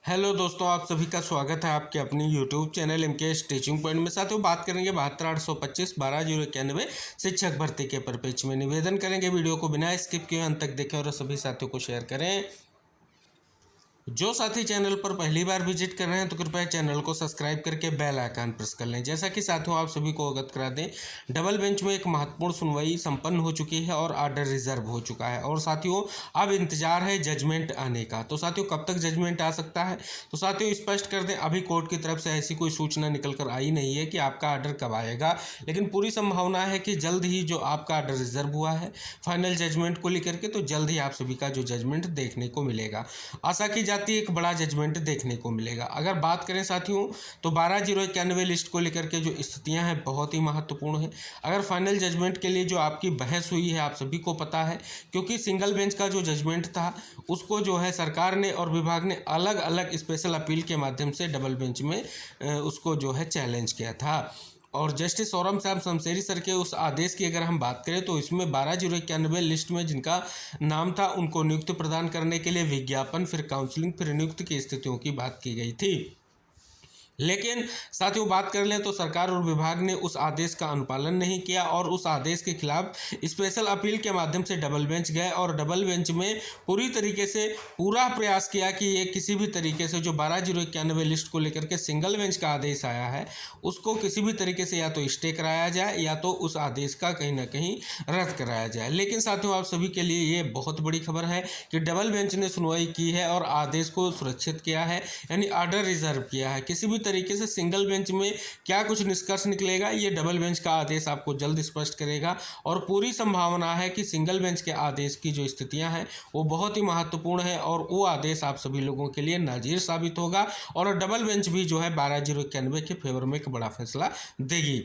Hello दोस्तों, आप सभी का स्वागत है आपके अपनी YouTube channel MK teaching point में। साथियों, बात करेंगे 72,825 12,091 शिक्षक भर्ती के परिप्रेक्ष्य में। निवेदन करेंगे वीडियो को बिना स्किप किए अंत तक देखें और सभी साथियों को शेयर करें। जो साथी चैनल पर पहली बार विजिट कर रहे हैं तो कृपया चैनल को सब्सक्राइब करके बेल आइकन प्रेस कर लें। जैसा कि साथियों आप सभी को अवगत करा दें, डबल बेंच में एक महत्वपूर्ण सुनवाई संपन्न हो चुकी है और आर्डर रिजर्व हो चुका है। और साथियों अब इंतजार है जजमेंट आने का। तो साथियों कब तक जजमेंट आ सकता है? तो साथियों स्पष्ट कर दें, अभी कोर्ट की तरफ से ऐसी कोई सूचना निकल कर आई नहीं है कि आपका आर्डर कब आएगा, लेकिन पूरी संभावना है कि जल्द ही जो आपका आर्डर रिजर्व हुआ है फाइनल जजमेंट को लेकर के, तो जल्द ही आप सभी का जो जजमेंट देखने को मिलेगा। आशा की जाती है एक बड़ा जजमेंट देखने को मिलेगा। अगर बात करें साथियों तो 12,091 लिस्ट को लेकर के जो स्थितियां हैं बहुत ही महत्वपूर्ण है। अगर फाइनल जजमेंट के लिए जो आपकी बहस हुई है आप सभी को पता है, क्योंकि सिंगल बेंच का जो जजमेंट था उसको जो है सरकार ने और विभाग ने अलग अलग स्पेशल अपील के माध्यम से डबल बेंच में उसको जो है चैलेंज किया था। और जस्टिस सौरभ श्याम शमशेरी सर के उस आदेश की अगर हम बात करें तो इसमें 12,091 लिस्ट में जिनका नाम था उनको नियुक्ति प्रदान करने के लिए विज्ञापन, फिर काउंसलिंग, फिर नियुक्ति की स्थितियों की बात की गई थी। लेकिन साथियों बात कर लें तो सरकार और विभाग ने उस आदेश का अनुपालन नहीं किया और उस आदेश के खिलाफ स्पेशल अपील के माध्यम से डबल बेंच गए और डबल बेंच में पूरी तरीके से पूरा प्रयास किया कि ये किसी भी तरीके से जो 12,091 लिस्ट को लेकर के सिंगल बेंच का आदेश आया है उसको किसी भी तरीके से या तो स्टे कराया जाए या तो उस आदेश का कहीं ना कहीं रद्द कराया जाए। लेकिन साथियों आप सभी के लिए ये बहुत बड़ी खबर है कि डबल बेंच ने सुनवाई की है और आदेश को सुरक्षित किया है, यानी आर्डर रिजर्व किया है। किसी भी तरीके से सिंगल बेंच में क्या कुछ निष्कर्ष निकलेगा ये डबल बेंच का आदेश आपको जल्द स्पष्ट करेगा। और पूरी संभावना है कि सिंगल बेंच के आदेश की जो स्थितियां हैं वो बहुत ही महत्वपूर्ण है और वो आदेश आप सभी लोगों के लिए नाजीर साबित होगा और डबल बेंच भी जो है 12,091 के फेवर में एक बड़ा फैसला देगी।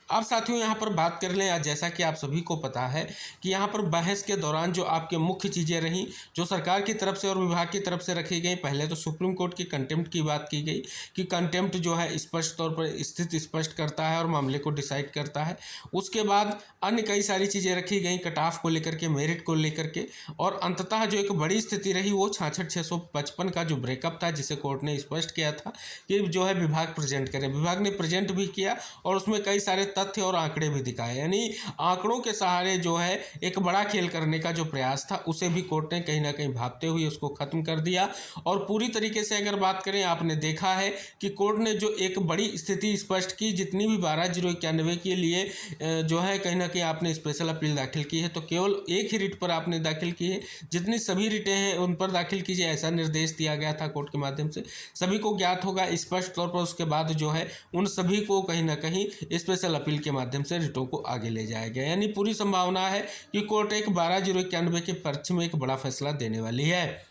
अब साथियों यहाँ पर बात कर लें, जैसा कि आप सभी को पता है कि यहाँ पर बहस के दौरान जो आपके मुख्य चीज़ें रहीं जो सरकार की तरफ से और विभाग की तरफ से रखी गई, पहले तो सुप्रीम कोर्ट की कंटेम्प्ट की बात की गई कि कंटेम्प्ट जो है स्पष्ट तौर पर स्थिति स्पष्ट करता है और मामले को डिसाइड करता है। उसके बाद अन्य कई सारी चीज़ें रखी गई कट ऑफ को लेकर के, मेरिट को लेकर के, और अंततः जो एक बड़ी स्थिति रही वो 66,655 का जो ब्रेकअप था जिसे कोर्ट ने स्पष्ट किया था कि जो है विभाग प्रेजेंट करे। विभाग ने प्रेजेंट भी किया और उसमें कई सारे तथ्य और आंकड़े भी दिखाए, यानी आंकड़ों के सहारे जो है एक बड़ा खेल करने का जो प्रयास था उसे भी कोर्ट ने कहीं ना कहीं भापते हुए उसको खत्म कर दिया। और पूरी तरीके से अगर बात करें, आपने देखा है कि कोर्ट ने जो एक बड़ी स्थिति स्पष्ट की, जितनी भी 12,091 के लिए जो है कहीं ना कहीं आपने स्पेशल अपील दाखिल की है तो केवल एक ही रिट पर आपने दाखिल की है, जितनी सभी रिटें हैं उन पर दाखिल कीजिए, ऐसा निर्देश दिया गया था कोर्ट के माध्यम से। सभी को ज्ञात होगा स्पष्ट तौर पर। उसके बाद जो है उन सभी को कहीं ना कहीं स्पेशल अपील के माध्यम से रिटों को आगे ले जाया गया, यानी पूरी संभावना है कि कोर्ट एक 12,091 के पक्ष में एक बड़ा फैसला देने वाली है।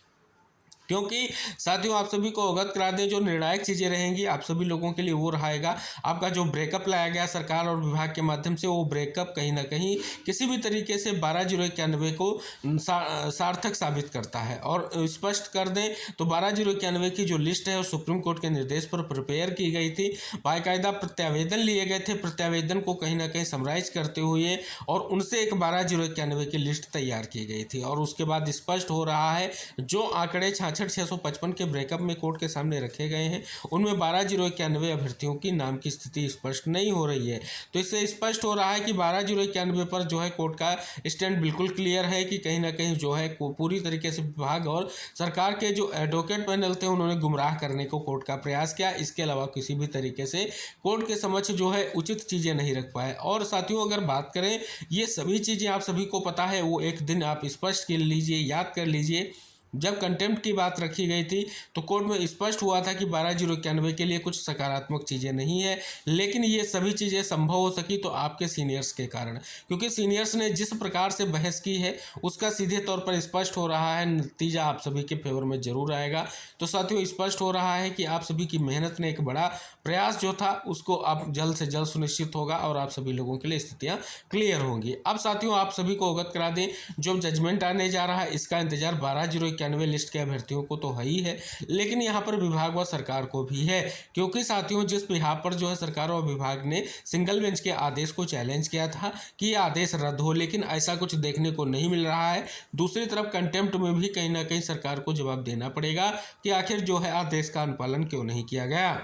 क्योंकि साथियों आप सभी को अवगत करा दें, जो निर्णायक चीज़ें रहेंगी आप सभी लोगों के लिए वो रहेगा आपका जो ब्रेकअप लाया गया सरकार और विभाग के माध्यम से, वो ब्रेकअप कहीं ना कहीं किसी भी तरीके से 12,091 को सार्थक साबित करता है। और स्पष्ट कर दें तो 12,091 की जो लिस्ट है वो सुप्रीम कोर्ट के निर्देश पर प्रिपेयर की गई थी, बाकायदा प्रत्यावेदन लिए गए थे, प्रत्यावेदन को कहीं ना कहीं समराइज करते हुए और उनसे एक 12,091 की लिस्ट तैयार की गई थी। और उसके बाद स्पष्ट हो रहा है जो आंकड़े 66,655 के ब्रेकअप में कोर्ट के सामने रखे गए हैं उनमें 12,091 अभ्यर्थियों की नाम की स्थिति स्पष्ट नहीं हो रही है। तो इससे स्पष्ट हो रहा है कि 12,091 पर जो है कोर्ट का स्टैंड बिल्कुल क्लियर है कि कहीं ना कहीं जो है पूरी तरीके से विभाग और सरकार के जो एडवोकेट पैनल थे उन्होंने गुमराह करने को कोर्ट का प्रयास किया। इसके अलावा किसी भी तरीके से कोर्ट के समक्ष जो है उचित चीज़ें नहीं रख पाए। और साथियों अगर बात करें, ये सभी चीज़ें आप सभी को पता है, वो एक दिन आप स्पष्ट कर लीजिए, याद कर लीजिए, जब कंटेम्प्ट की बात रखी गई थी तो कोर्ट में स्पष्ट हुआ था कि 12,091 के लिए कुछ सकारात्मक चीज़ें नहीं है, लेकिन ये सभी चीज़ें संभव हो सकी तो आपके सीनियर्स के कारण, क्योंकि सीनियर्स ने जिस प्रकार से बहस की है उसका सीधे तौर पर स्पष्ट हो रहा है नतीजा आप सभी के फेवर में जरूर आएगा। तो साथियों स्पष्ट हो रहा है कि आप सभी की मेहनत ने एक बड़ा प्रयास जो था उसको आप जल्द से जल्द सुनिश्चित होगा और आप सभी लोगों के लिए स्थितियाँ क्लियर होंगी। अब साथियों आप सभी को अवगत करा दें, जो जजमेंट आने जा रहा है इसका इंतजार 12,091 91 लिस्ट के अभ्यर्थियों को तो है ही है, लेकिन यहाँ पर विभाग व सरकार को भी है, क्योंकि साथियों जिस यहाँ पर जो है सरकार और विभाग ने सिंगल बेंच के आदेश को चैलेंज किया था कि ये आदेश रद्द हो, लेकिन ऐसा कुछ देखने को नहीं मिल रहा है। दूसरी तरफ कंटेम्प्ट में भी कहीं ना कहीं सरकार को जवाब देना पड़ेगा कि आखिर जो है आदेश का अनुपालन क्यों नहीं किया गया।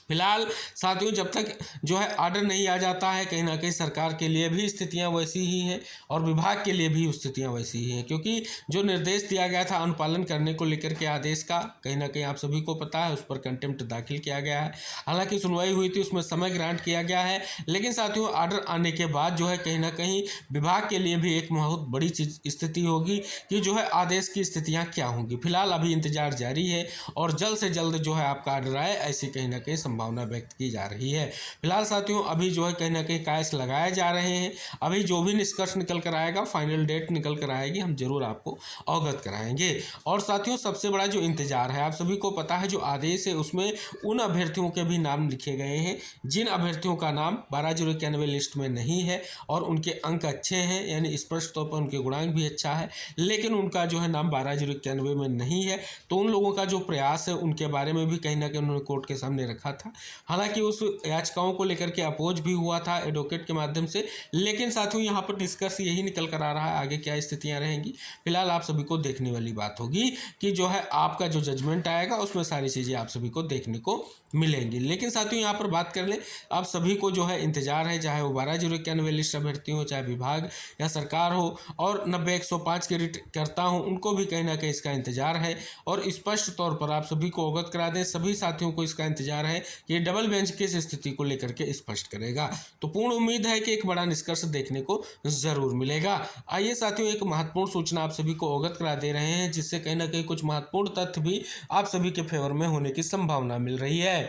फिलहाल साथियों जब तक जो है ऑर्डर नहीं आ जाता है, कहीं ना कहीं सरकार के लिए भी स्थितियां वैसी ही हैं और विभाग के लिए भी स्थितियां वैसी ही हैं, क्योंकि जो निर्देश दिया गया था अनुपालन करने को लेकर के आदेश का, कहीं ना कहीं आप सभी को पता है उस पर कंटेम्प्ट दाखिल किया गया है। हालांकि सुनवाई हुई थी, उसमें समय ग्रांट किया गया है, लेकिन साथियों ऑर्डर आने के बाद जो है कहीं ना कहीं विभाग के लिए भी एक बहुत बड़ी चीज स्थिति होगी कि जो है आदेश की स्थितियाँ क्या होंगी। फिलहाल अभी इंतजार जारी है और जल्द से जल्द जो है आपका ऑर्डर आए, ऐसी कहीं ना कहीं संभावना व्यक्त की जा रही है। फिलहाल साथियों अभी जो है कहीं ना कहीं कायस लगाए जा रहे हैं। अभी जो भी निष्कर्ष निकल कर आएगा, फाइनल डेट निकल कर आएगी, हम जरूर आपको अवगत कराएंगे। और साथियों सबसे बड़ा जो इंतजार है, आप सभी को पता है जो आदेश है उसमें उन अभ्यर्थियों के भी नाम लिखे गए हैं जिन अभ्यर्थियों का नाम 12,091 लिस्ट में नहीं है और उनके अंक अच्छे हैं, यानी स्पष्ट तौर पर उनके गुणांक भी अच्छा है, लेकिन उनका जो है नाम 12,091 में नहीं है। तो उन लोगों का जो प्रयास है उनके बारे में भी कहीं ना कहीं उन्होंने कोर्ट के सामने रखा था। हालांकि उस याचिकाओं को लेकर के अपोज भी हुआ था एडवोकेट के माध्यम से, लेकिन साथियों यहाँ पर निष्कर्ष यही निकल कर आ रहा है, आगे क्या स्थितियाँ रहेंगी फिलहाल आप सभी को देखने वाली बात होगी कि जो है आपका जो जजमेंट आएगा उसमें सारी चीज़ें आप सभी को देखने को मिलेंगी। लेकिन साथियों यहाँ पर बात कर लें, आप सभी को जो है इंतजार है, चाहे वो 12,091 लिस्ट अभ्यर्थी हो, चाहे विभाग या सरकार हो, और 90-105 के रिट करता हूँ, उनको भी कहीं ना कहीं इसका इंतजार है। और स्पष्ट तौर पर आप सभी को अवगत करा दें, सभी साथियों को इसका इंतजार है कि डबल बेंच किस स्थिति को लेकर के स्पष्ट करेगा। तो पूर्ण उम्मीद है कि एक बड़ा निष्कर्ष देखने को जरूर मिलेगा। आइए साथियों एक महत्वपूर्ण सूचना आप सभी को अवगत करा दे रहे हैं, जिससे कहीं ना कहीं कुछ महत्वपूर्ण तथ्य भी आप सभी के फेवर में होने की संभावना मिल रही है।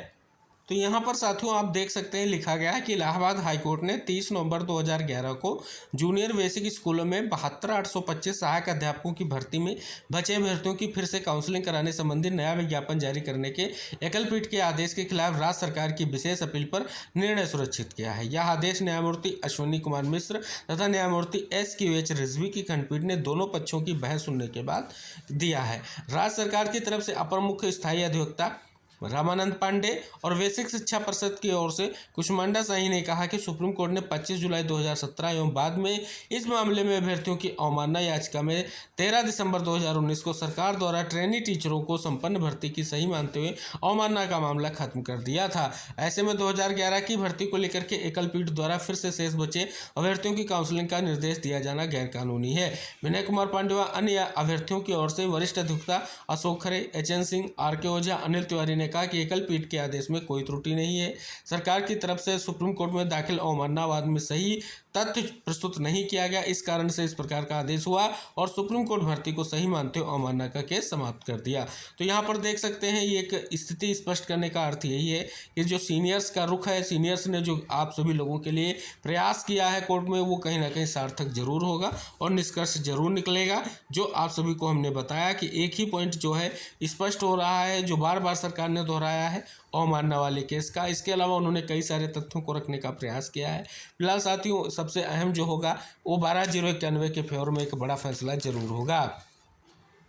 तो यहाँ पर साथियों आप देख सकते हैं लिखा गया है कि इलाहाबाद हाईकोर्ट ने 30 नवंबर 2011 को जूनियर बेसिक स्कूलों में 72,825 सहायक अध्यापकों की भर्ती में बचे अभ्यर्थियों की फिर से काउंसलिंग कराने संबंधी नया विज्ञापन जारी करने के एकल पीठ के आदेश के खिलाफ राज्य सरकार की विशेष अपील पर निर्णय सुरक्षित किया है। यह आदेश न्यायमूर्ति अश्विनी कुमार मिश्र तथा न्यायमूर्ति SQH रिजवी की खंडपीठ ने दोनों पक्षों की बहस सुनने के बाद दिया है। राज्य सरकार की तरफ से अपर मुख्य स्थायी अधिवक्ता रामानंद पांडे और बेसिक शिक्षा परिषद की ओर से कुष्मांडा साही ने कहा कि सुप्रीम कोर्ट ने 25 जुलाई 2017 एवं बाद में इस मामले में अभ्यर्थियों की अवमानना याचिका में 13 दिसंबर 2019 को सरकार द्वारा ट्रेनी टीचरों को संपन्न भर्ती की सही मानते हुए अवमानना का मामला खत्म कर दिया था। ऐसे में 2011 की भर्ती को लेकर के एकल पीठ द्वारा फिर से शेष बचे अभ्यर्थियों की काउंसलिंग का निर्देश दिया जाना गैर कानूनी है। विनय कुमार पांडे व अन्य अभ्यर्थियों की ओर से वरिष्ठ अधिवक्ता अशोक खरे, HN सिंह, RK ओझा, अनिल तिवारी ने कहा कि एकल पीठ के आदेश में कोई त्रुटि नहीं है। सरकार की तरफ से सुप्रीम कोर्ट में दाखिल अवमानना वाद में सही तथ्य प्रस्तुत नहीं किया गया, इस कारण से इस प्रकार का आदेश हुआ और सुप्रीम कोर्ट भर्ती को सही मानते हुए अवमानना का केस समाप्त कर दिया। तो यहाँ पर देख सकते हैं ये एक स्थिति स्पष्ट करने का अर्थ यही है कि जो सीनियर्स का रुख है, सीनियर्स ने जो आप सभी लोगों के लिए प्रयास किया है कोर्ट में, वो कहीं ना कहीं सार्थक जरूर होगा और निष्कर्ष जरूर निकलेगा। जो आप सभी को हमने बताया कि एक ही पॉइंट जो है स्पष्ट हो रहा है, जो बार बार सरकार ने दोहराया है अवमानना वाले केस का। इसके अलावा उन्होंने कई सारे तथ्यों को रखने का प्रयास किया है। फिलहाल साथियों सबसे अहम जो होगा वो 12,091 के फेवर में एक बड़ा फैसला जरूर होगा।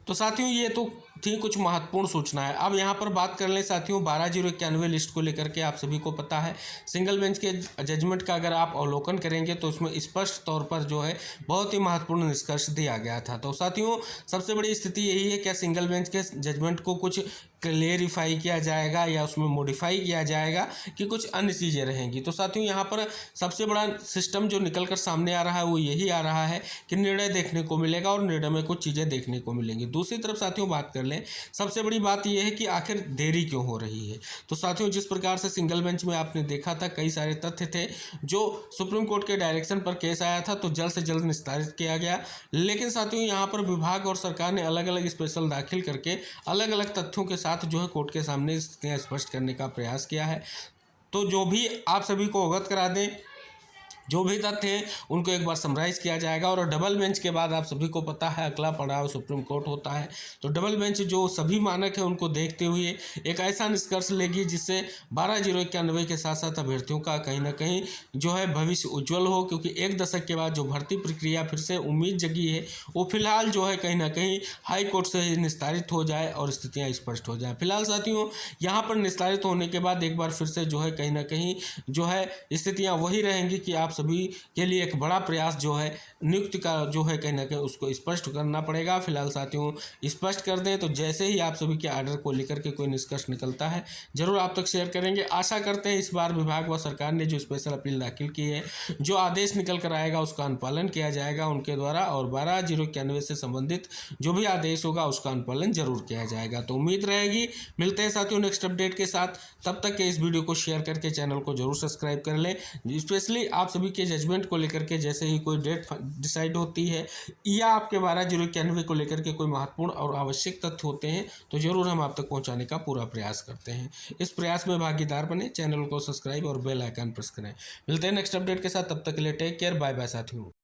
तो साथियों ये तो थी कुछ महत्वपूर्ण सूचनाएं। अब यहाँ पर बात कर लें साथियों 12,091 लिस्ट को लेकर के, आप सभी को पता है सिंगल बेंच के जजमेंट का अगर आप अवलोकन करेंगे तो उसमें स्पष्ट तौर पर जो है बहुत ही महत्वपूर्ण निष्कर्ष दिया गया था। तो साथियों सबसे बड़ी स्थिति यही है, क्या सिंगल बेंच के जजमेंट को कुछ क्लेरिफाई किया जाएगा या उसमें मॉडिफाई किया जाएगा कि कुछ अन्य चीज़ें रहेंगी। तो साथियों यहाँ पर सबसे बड़ा सिस्टम जो निकल कर सामने आ रहा है वो यही आ रहा है कि निर्णय देखने को मिलेगा और निर्णय में कुछ चीज़ें देखने को मिलेंगी। दूसरी तरफ साथियों बात कर लें, सबसे बड़ी बात यह है कि आखिर देरी क्यों हो रही है। तो साथियों जिस प्रकार से सिंगल बेंच में आपने देखा था कई सारे तथ्य थे, जो सुप्रीम कोर्ट के डायरेक्शन पर केस आया था तो जल्द से जल्द निस्तारित किया गया, लेकिन साथियों यहाँ पर विभाग और सरकार ने अलग अलग स्पेशल दाखिल करके अलग अलग तथ्यों के साथ जो है कोर्ट के सामने स्थितियाँ स्पष्ट करने का प्रयास किया है। तो जो भी आप सभी को अवगत करा दें जो भी तथ्य हैं उनको एक बार समराइज किया जाएगा। और डबल बेंच के बाद आप सभी को पता है अगला पड़ाव सुप्रीम कोर्ट होता है। तो डबल बेंच जो सभी मानक है उनको देखते हुए एक ऐसा निष्कर्ष लेगी जिससे 12/091 के साथ साथ अभ्यर्थियों का कहीं ना कहीं जो है भविष्य उज्जवल हो, क्योंकि एक दशक के बाद जो भर्ती प्रक्रिया फिर से उम्मीद जगी है वो फिलहाल जो है कहीं ना कहीं हाई कोर्ट से निस्तारित हो जाए और स्थितियाँ स्पष्ट हो जाए। फिलहाल साथियों यहाँ पर निस्तारित होने के बाद एक बार फिर से जो है कहीं ना कहीं जो है स्थितियाँ वही रहेंगी कि आप सभी के लिए एक बड़ा प्रयास जो है नियुक्ति का जो है कहीं ना कहीं उसको स्पष्ट करना पड़ेगा। फिलहाल साथियों स्पष्ट कर दें तो जैसे ही आप सभी के आर्डर को लेकर के कोई निष्कर्ष निकलता है जरूर आप तक शेयर करेंगे। आशा करते हैं इस बार विभाग व सरकार ने जो स्पेशल अपील दाखिल की है, जो आदेश निकल कर आएगा उसका अनुपालन किया जाएगा उनके द्वारा, और 12/091 से संबंधित जो भी आदेश होगा उसका अनुपालन जरूर किया जाएगा। तो उम्मीद रहेगी मिलते हैं साथियों नेक्स्ट अपडेट के साथ। तब तक के इस वीडियो को शेयर करके चैनल को जरूर सब्सक्राइब कर लें। स्पेशली आप सभी के जजमेंट को लेकर के जैसे ही कोई डेट डिसाइड होती है या आपके 12/091 को लेकर के कोई महत्वपूर्ण और आवश्यक तथ्य होते हैं तो जरूर हम आप तक पहुंचाने का पूरा प्रयास करते हैं। इस प्रयास में भागीदार बने, चैनल को सब्सक्राइब और बेल आइकन प्रेस करें। मिलते हैं नेक्स्ट अपडेट के साथ, तब तक के लिए टेक केयर, बाय बाय साथियों।